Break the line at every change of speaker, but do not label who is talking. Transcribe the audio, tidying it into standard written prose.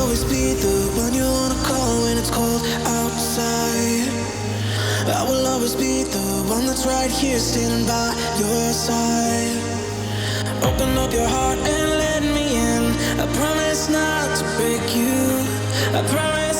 always be the one you wanna call when it's cold outside. I will always be the one that's right here standing by your side. Open up your heart and let me in. I promise not to break you. I promise